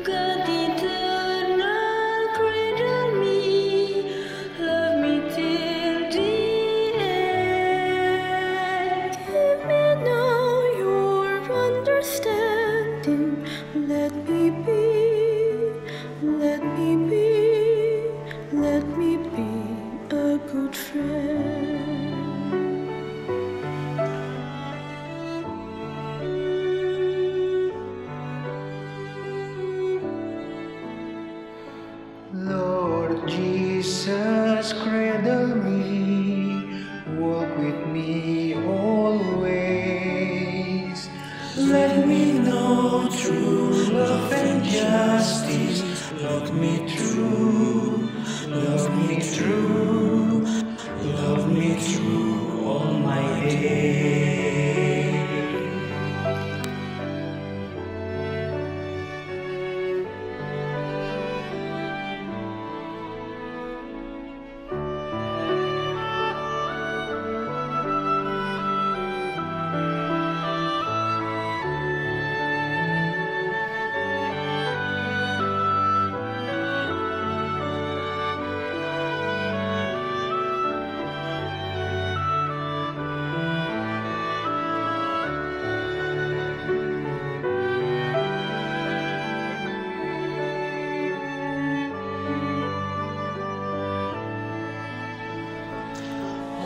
God eternal, cradle me, love me till the end. Give me now your understanding. Let me be, let me be, let me be a good friend. Lord Jesus, cradle me, walk with me always. Let me know true love and justice. Love me true, love me true, love me true all my days.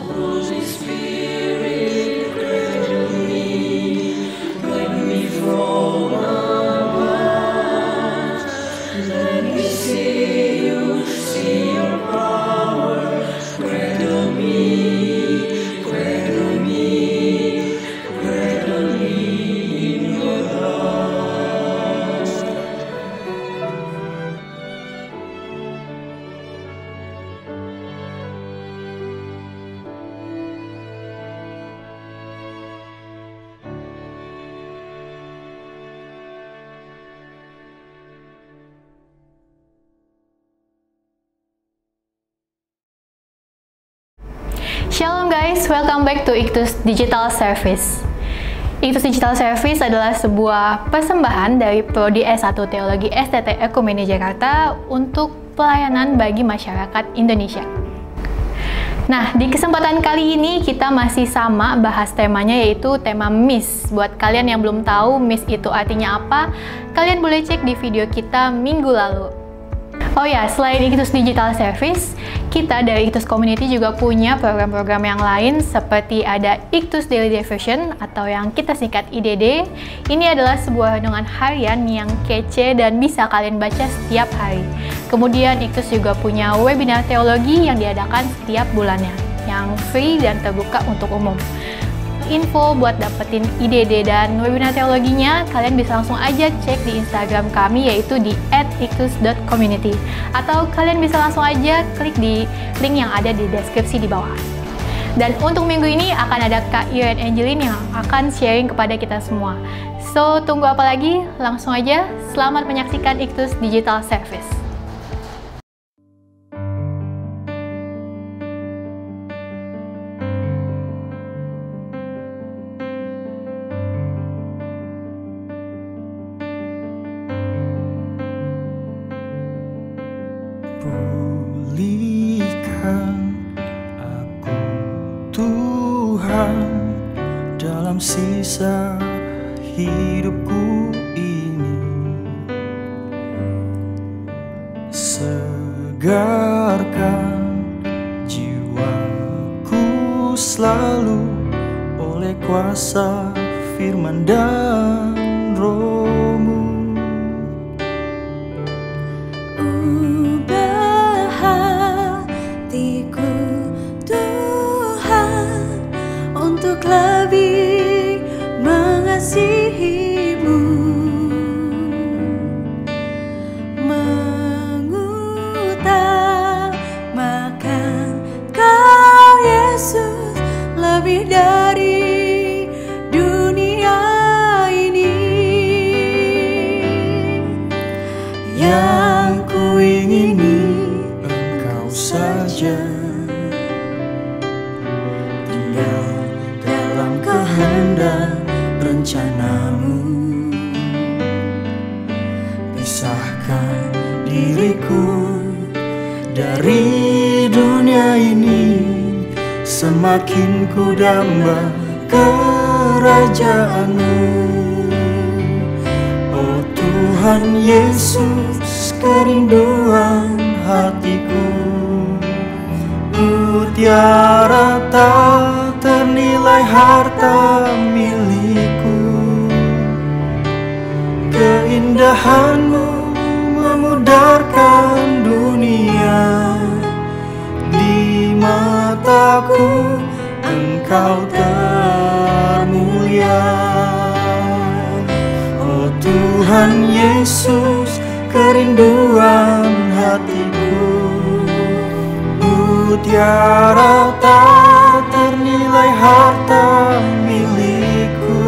Holy Spirit, cradle me, guide me from above. Let me see you, see your power. Cradle me, cradle me, cradle me in your love. Shalom guys, welcome back to Iktus Digital Service. Iktus Digital Service adalah sebuah persembahan dari Prodi S1 Teologi STT Ekumene Jakarta untuk pelayanan bagi masyarakat Indonesia. Nah, di kesempatan kali ini kita masih sama bahas temanya, yaitu tema MIS. Buat kalian yang belum tahu MIS itu artinya apa, kalian boleh cek di video kita minggu lalu. Oh ya, selain Iktus Digital Service, kita dari Iktus Community juga punya program-program yang lain seperti ada Iktus Daily Devotion atau yang kita singkat IDD. Ini adalah sebuah renungan harian yang kece dan bisa kalian baca setiap hari. Kemudian Iktus juga punya webinar teologi yang diadakan setiap bulannya, yang free dan terbuka untuk umum. Info buat dapetin IDD dan webinar teologinya, kalian bisa langsung aja cek di Instagram kami, yaitu di @iktus.community, atau kalian bisa langsung aja klik di link yang ada di deskripsi di bawah. Dan untuk minggu ini akan ada Kak Iren Angelin yang akan sharing kepada kita semua. So, tunggu apa lagi? Langsung aja, selamat menyaksikan Iktus Digital Service. Pulihkan aku Tuhan dalam sisa hidupku ini. Segarkan jiwaku selalu oleh kuasa firman dan Roh-Mu. Lebih mengasihimu, mengutamakan Kau Yesus lebih dari dunia ini. dari dunia ini, semakin ku damba kerajaan-Mu. Oh Tuhan Yesus, kerinduan hatiku, mutiara tak ternilai harta milikku. Keindahan-Mu memudarkan dunia, di mataku Engkau termulia. Oh Tuhan Yesus, kerinduan hatiku, mutiara tak ternilai harta milikku.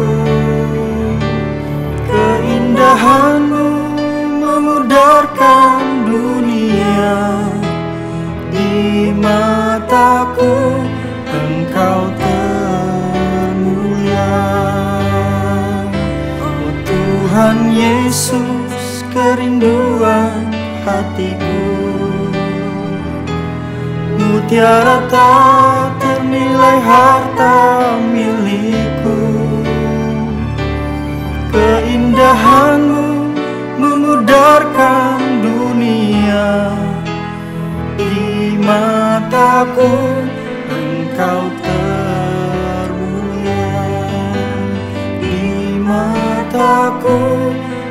Keindahan-Mu memudarkan dunia, di mataku Engkau termulia. Oh Tuhan Yesus, kerinduan hatiku, mutiara tak ternilai harta milikku. Keindahan-Mu memudarkan dunia, di mataku Engkau termulia. Di mataku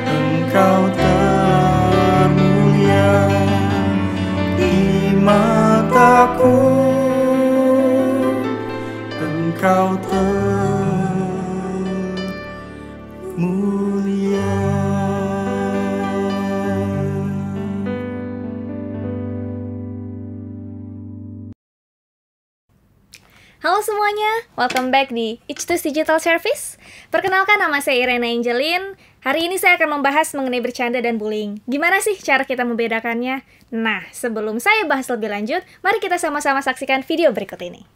Engkau termulia. Di mataku Engkau termulia. Halo semuanya, welcome back di Ictus Digital Service. Perkenalkan, nama saya Irene Angelin. Hari ini saya akan membahas mengenai bercanda dan bullying. Gimana sih cara kita membedakannya? Nah, sebelum saya bahas lebih lanjut, mari kita sama-sama saksikan video berikut ini.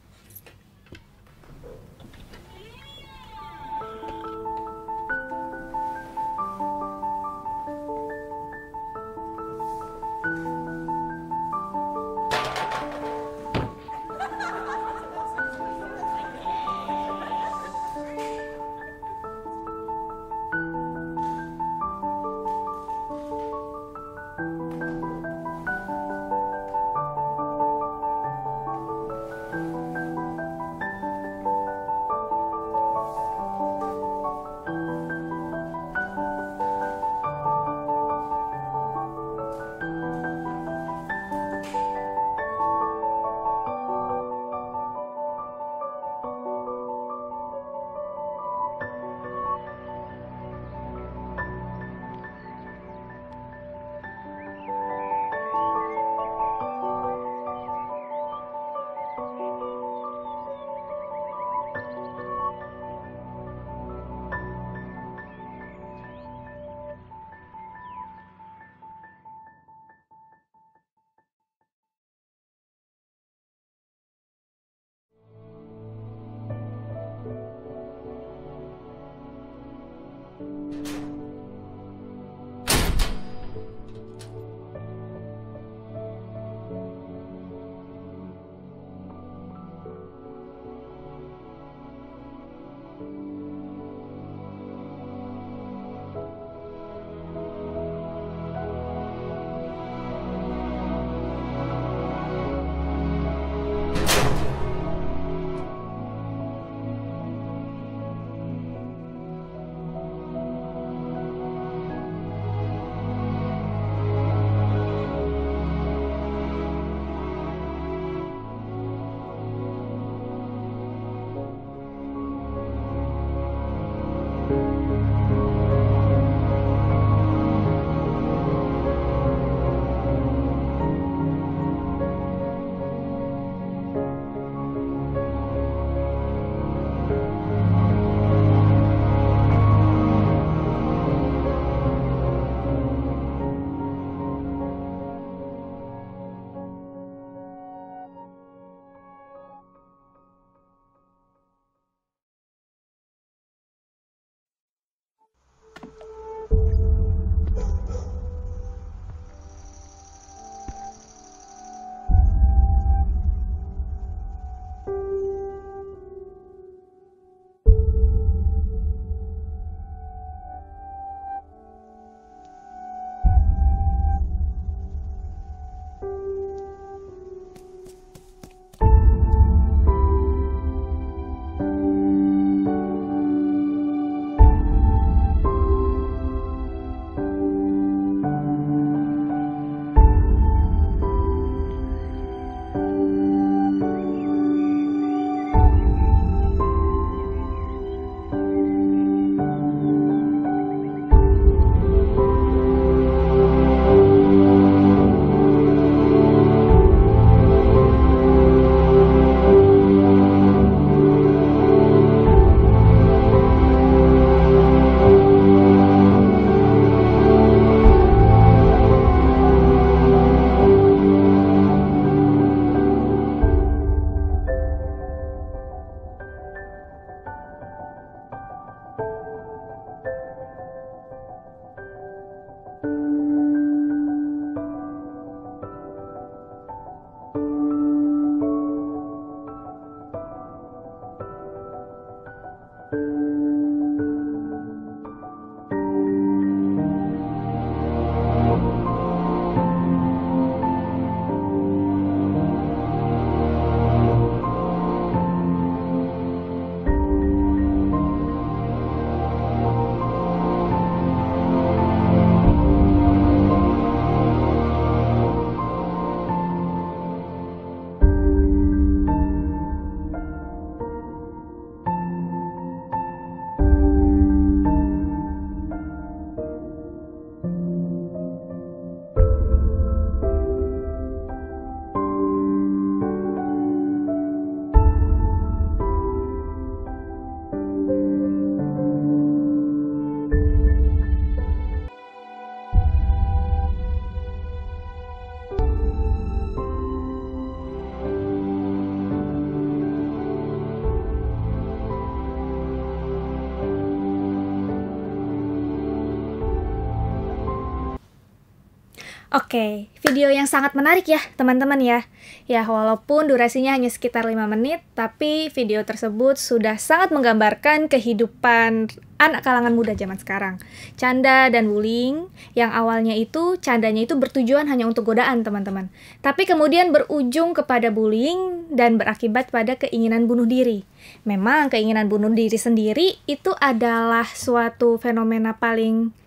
Oke, video yang sangat menarik ya teman-teman ya. Ya, walaupun durasinya hanya sekitar 5 menit, tapi video tersebut sudah sangat menggambarkan kehidupan anak kalangan muda zaman sekarang. Canda dan bullying, yang awalnya itu candanya itu bertujuan hanya untuk godaan teman-teman. Tapi kemudian berujung kepada bullying dan berakibat pada keinginan bunuh diri. Memang keinginan bunuh diri sendiri itu adalah suatu fenomena paling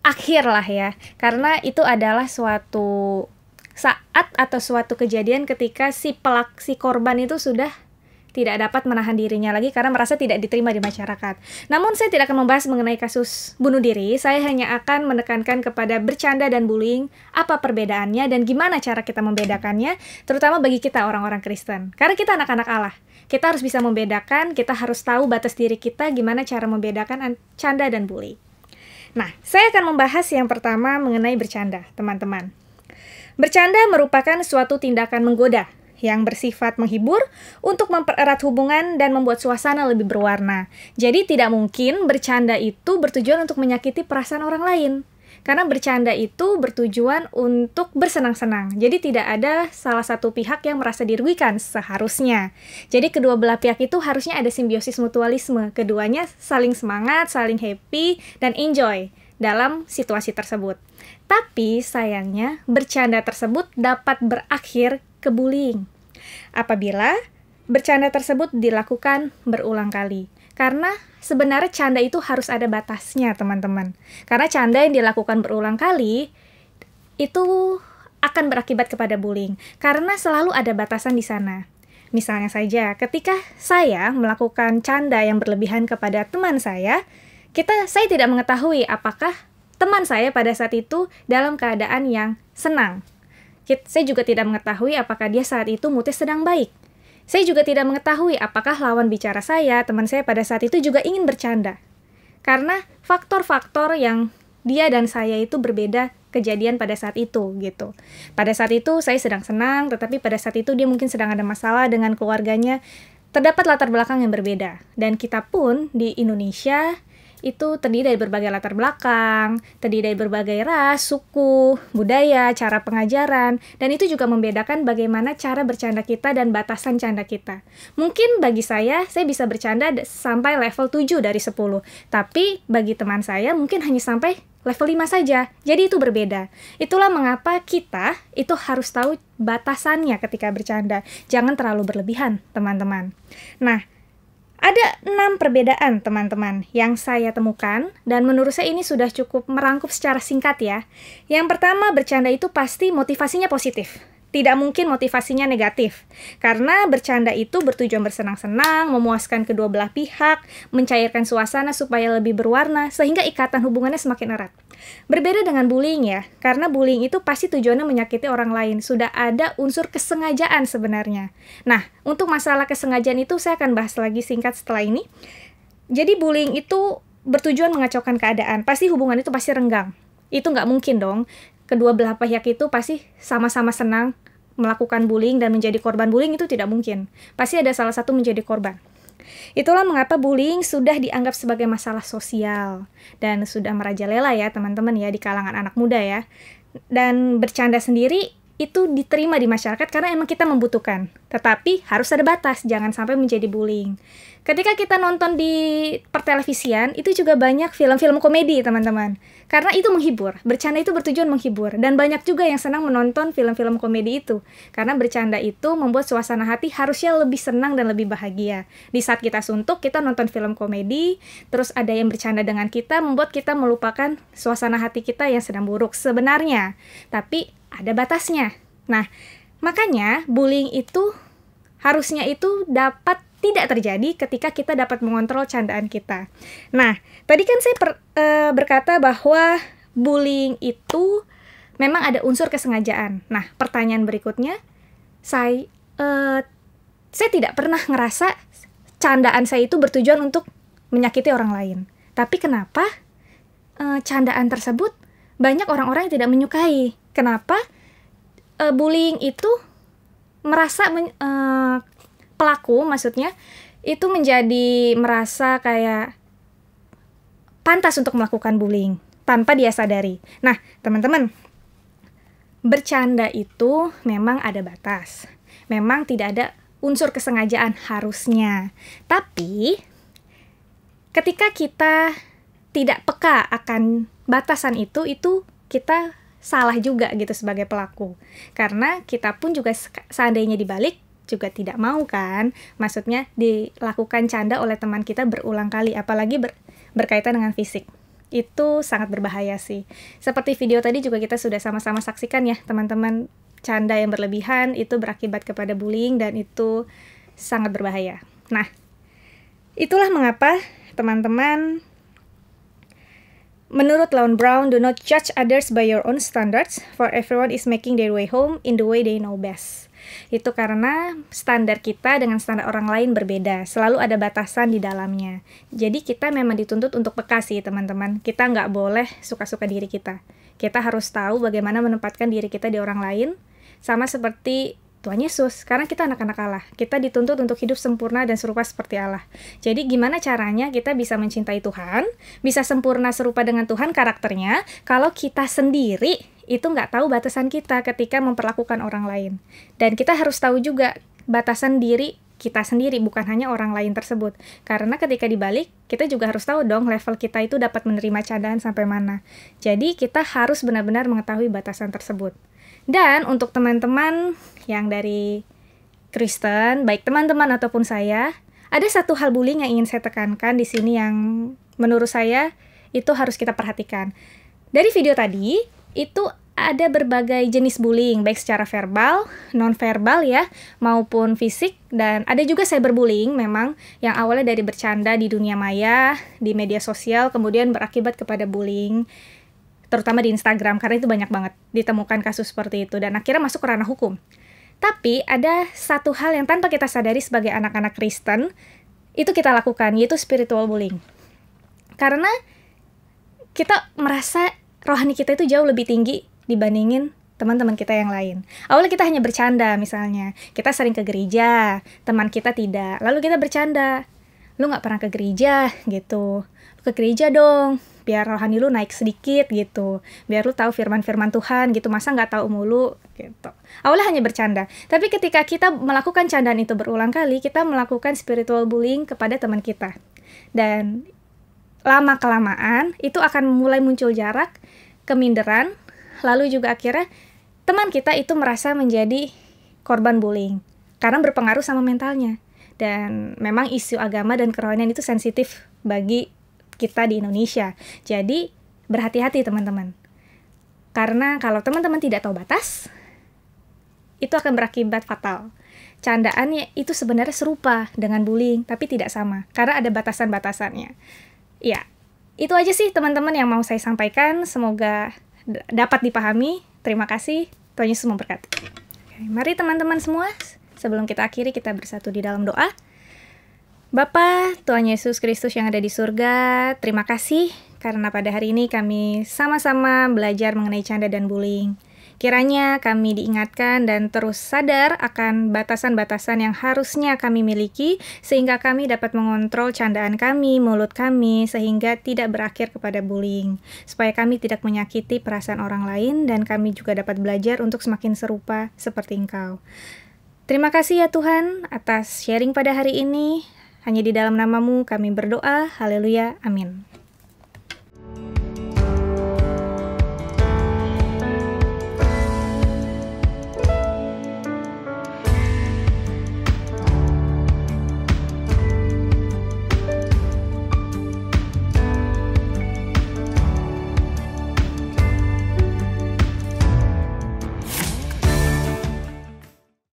akhir lah ya, karena itu adalah suatu saat atau suatu kejadian ketika si korban itu sudah tidak dapat menahan dirinya lagi karena merasa tidak diterima di masyarakat. Namun saya tidak akan membahas mengenai kasus bunuh diri, saya hanya akan menekankan kepada bercanda dan bullying, apa perbedaannya dan gimana cara kita membedakannya, terutama bagi kita orang-orang Kristen. Karena kita anak-anak Allah, kita harus bisa membedakan, kita harus tahu batas diri kita, gimana cara membedakan canda dan bullying. Nah, saya akan membahas yang pertama mengenai bercanda, teman-teman. Bercanda merupakan suatu tindakan menggoda yang bersifat menghibur untuk mempererat hubungan dan membuat suasana lebih berwarna. Jadi tidak mungkin bercanda itu bertujuan untuk menyakiti perasaan orang lain. Karena bercanda itu bertujuan untuk bersenang-senang. Jadi tidak ada salah satu pihak yang merasa dirugikan seharusnya. Jadi kedua belah pihak itu harusnya ada simbiosis mutualisme. Keduanya saling semangat, saling happy, dan enjoy dalam situasi tersebut. Tapi sayangnya bercanda tersebut dapat berakhir ke bullying apabila bercanda tersebut dilakukan berulang kali. Karena sebenarnya canda itu harus ada batasnya, teman-teman. Karena canda yang dilakukan berulang kali itu akan berakibat kepada bullying. Karena selalu ada batasan di sana. Misalnya saja, ketika saya melakukan canda yang berlebihan kepada teman saya tidak mengetahui apakah teman saya pada saat itu dalam keadaan yang senang. Saya juga tidak mengetahui apakah dia saat itu moodnya sedang baik. Saya juga tidak mengetahui apakah lawan bicara saya, teman saya pada saat itu juga ingin bercanda. Karena faktor-faktor yang dia dan saya itu berbeda kejadian pada saat itu gitu. Pada saat itu saya sedang senang, tetapi pada saat itu dia mungkin sedang ada masalah dengan keluarganya. Terdapat latar belakang yang berbeda. Dan kita pun di Indonesia itu terdiri dari berbagai latar belakang, terdiri dari berbagai ras, suku, budaya, cara pengajaran, dan itu juga membedakan bagaimana cara bercanda kita dan batasan canda kita. Mungkin bagi saya bisa bercanda sampai level 7 dari 10, tapi bagi teman saya mungkin hanya sampai level 5 saja, jadi itu berbeda. Itulah mengapa kita itu harus tahu batasannya ketika bercanda, jangan terlalu berlebihan, teman-teman. Nah, ada 6 perbedaan teman-teman yang saya temukan dan menurut saya ini sudah cukup merangkup secara singkat ya. Yang pertama, bercanda itu pasti motivasinya positif. Tidak mungkin motivasinya negatif. Karena bercanda itu bertujuan bersenang-senang, memuaskan kedua belah pihak, mencairkan suasana supaya lebih berwarna, sehingga ikatan hubungannya semakin erat. Berbeda dengan bullying ya, karena bullying itu pasti tujuannya menyakiti orang lain. Sudah ada unsur kesengajaan sebenarnya. Nah, untuk masalah kesengajaan itu saya akan bahas lagi singkat setelah ini. Jadi bullying itu bertujuan mengacaukan keadaan. Pasti hubungan itu pasti renggang. Itu nggak mungkin dong. Kedua belah pihak itu pasti sama-sama senang melakukan bullying dan menjadi korban bullying, itu tidak mungkin. Pasti ada salah satu menjadi korban. Itulah mengapa bullying sudah dianggap sebagai masalah sosial dan sudah merajalela ya teman-teman ya di kalangan anak muda ya. Dan bercanda sendiri itu diterima di masyarakat karena emang kita membutuhkan. Tetapi harus ada batas, jangan sampai menjadi bullying. Ketika kita nonton di pertelevisian, itu juga banyak film-film komedi, teman-teman. Karena itu menghibur. Bercanda itu bertujuan menghibur. Dan banyak juga yang senang menonton film-film komedi itu. Karena bercanda itu membuat suasana hati harusnya lebih senang dan lebih bahagia. Di saat kita suntuk, kita nonton film komedi, terus ada yang bercanda dengan kita, membuat kita melupakan suasana hati kita yang sedang buruk sebenarnya. Tapi ada batasnya. Nah, makanya bullying itu harusnya itu dapat tidak terjadi ketika kita dapat mengontrol candaan kita. Nah, tadi kan saya berkata bahwa bullying itu memang ada unsur kesengajaan. Nah, pertanyaan berikutnya, saya tidak pernah ngerasa candaan saya itu bertujuan untuk menyakiti orang lain. Tapi kenapa candaan tersebut banyak orang-orang yang tidak menyukai? Kenapa bullying itu merasa pelaku maksudnya itu menjadi merasa kayak pantas untuk melakukan bullying tanpa dia sadari. Nah, teman-teman, bercanda itu memang ada batas. Memang tidak ada unsur kesengajaan harusnya. Tapi ketika kita tidak peka akan batasan itu kita salah juga gitu sebagai pelaku. Karena kita pun juga seandainya dibalik juga tidak mau kan, maksudnya dilakukan canda oleh teman kita berulang kali, apalagi berkaitan dengan fisik. Itu sangat berbahaya sih. Seperti video tadi juga kita sudah sama-sama saksikan ya teman-teman, canda yang berlebihan itu berakibat kepada bullying dan itu sangat berbahaya. Nah, itulah mengapa teman-teman, menurut Lon Brown, do not judge others by your own standards, for everyone is making their way home in the way they know best. Itu karena standar kita dengan standar orang lain berbeda, selalu ada batasan di dalamnya. Jadi kita memang dituntut untuk peka sih teman-teman. Kita nggak boleh suka-suka diri kita. Kita harus tahu bagaimana menempatkan diri kita di orang lain, sama seperti Tuhan Yesus, karena kita anak-anak Allah. Kita dituntut untuk hidup sempurna dan serupa seperti Allah. Jadi gimana caranya kita bisa mencintai Tuhan, bisa sempurna serupa dengan Tuhan karakternya, kalau kita sendiri itu nggak tahu batasan kita ketika memperlakukan orang lain. Dan kita harus tahu juga batasan diri kita sendiri, bukan hanya orang lain tersebut. Karena ketika dibalik, kita juga harus tahu dong level kita itu dapat menerima candaan sampai mana. Jadi kita harus benar-benar mengetahui batasan tersebut. Dan untuk teman-teman yang dari Kristen, baik teman-teman ataupun saya, ada satu hal bullying yang ingin saya tekankan di sini yang menurut saya itu harus kita perhatikan. Dari video tadi, itu ada berbagai jenis bullying, baik secara verbal, non-verbal ya, maupun fisik, dan ada juga cyberbullying memang, yang awalnya dari bercanda di dunia maya, di media sosial, kemudian berakibat kepada bullying, terutama di Instagram, karena itu banyak banget ditemukan kasus seperti itu, dan akhirnya masuk ke ranah hukum. Tapi ada satu hal yang tanpa kita sadari sebagai anak-anak Kristen, itu kita lakukan, yaitu spiritual bullying. Karena kita merasa rohani kita itu jauh lebih tinggi dibandingin teman-teman kita yang lain. Awalnya kita hanya bercanda misalnya, kita sering ke gereja, teman kita tidak, lalu kita bercanda, lu gak pernah ke gereja gitu, lu ke gereja dong, biar rohani lu naik sedikit gitu, biar lu tahu firman-firman Tuhan gitu, masa gak tahu mulu gitu. Awalnya hanya bercanda, tapi ketika kita melakukan candaan itu berulang kali, kita melakukan spiritual bullying kepada teman kita. Dan lama-kelamaan itu akan mulai muncul jarak, keminderan, lalu juga akhirnya teman kita itu merasa menjadi korban bullying karena berpengaruh sama mentalnya. Dan memang isu agama dan kerohanian itu sensitif bagi kita di Indonesia. Jadi berhati-hati teman-teman. Karena kalau teman-teman tidak tahu batas, itu akan berakibat fatal. Candaannya itu sebenarnya serupa dengan bullying, tapi tidak sama karena ada batasan-batasannya. Ya, itu aja sih teman-teman yang mau saya sampaikan. Semoga dapat dipahami. Terima kasih. Tuhan Yesus memberkati. Oke, mari teman-teman semua, sebelum kita akhiri, kita bersatu di dalam doa. Bapa, Tuhan Yesus Kristus yang ada di surga, terima kasih karena pada hari ini kami sama-sama belajar mengenai canda dan bullying. Kiranya kami diingatkan dan terus sadar akan batasan-batasan yang harusnya kami miliki, sehingga kami dapat mengontrol candaan kami, mulut kami, sehingga tidak berakhir kepada bullying. Supaya kami tidak menyakiti perasaan orang lain, dan kami juga dapat belajar untuk semakin serupa seperti Engkau. Terima kasih ya Tuhan atas sharing pada hari ini. Hanya di dalam nama-Mu kami berdoa. Haleluya. Amin.